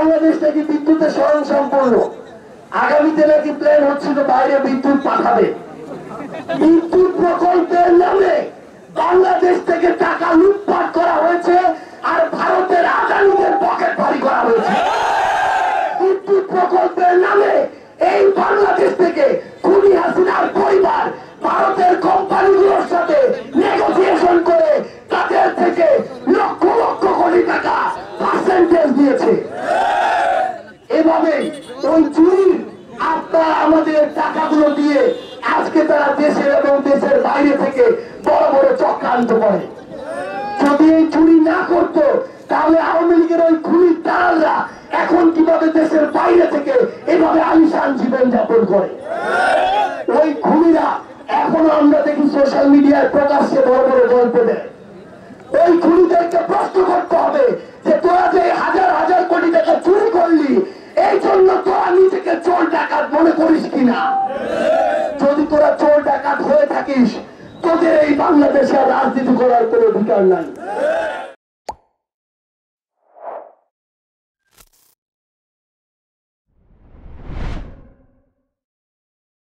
বাংলাদেশ নাকি বিদ্যুতের স্বয়ং সম্পূর্ণ, আগামীতে নাকি প্ল্যান হচ্ছিল বাইরে বিদ্যুৎ পাঠাবে। বিদ্যুৎ প্রকল্পের নামে বাংলাদেশ থেকে টাকা লুটপাট করা হয়েছে আর ভারতের আদানিদের পকেট ভারী করা হয়েছে। বিদ্যুৎ প্রকল্পের নামে এই বাংলাদেশ থেকে খুনি হাসিনার পরিবার ভারতের কোম্পানিগুলোর সাথে নেগোসিয়েশন করে তাদের থেকে লক্ষ লক্ষ কোটি টাকা পার্সেন্টেজ দিয়েছে। এভাবে ওই চুরির আপনারা আমাদের টাকাগুলো দিয়ে আজকে তারা দেশের এবং দেশের বাইরে থেকে বড় বড় চক্রান্ত করে। যদি এই চুরি না করতো তাহলে আওয়ামী লীগের ওই খুনির দালালরা এখন কিভাবে দেশের বাইরে থেকে এভাবে আলিশান জীবন যাপন করে। ওই খুনিরা এখনো আমরা দেখি সোশ্যাল মিডিয়ায় প্রকাশ্যে বড় বড় গল্প দেয়। ওই খুনিদেরকে প্রশ্ন করতে হবে যে তোরা যে হাজার হাজার কোটি টাকা চুরি করলি এই জন্য তোরা নিজেকে চোর ডাকাত মনে করিস কিনা। যদি তোরা চোর ডাকাত হয়ে থাকিস তোদের এই বাংলাদেশে রাজনীতি করার কোনো অধিকার নাই।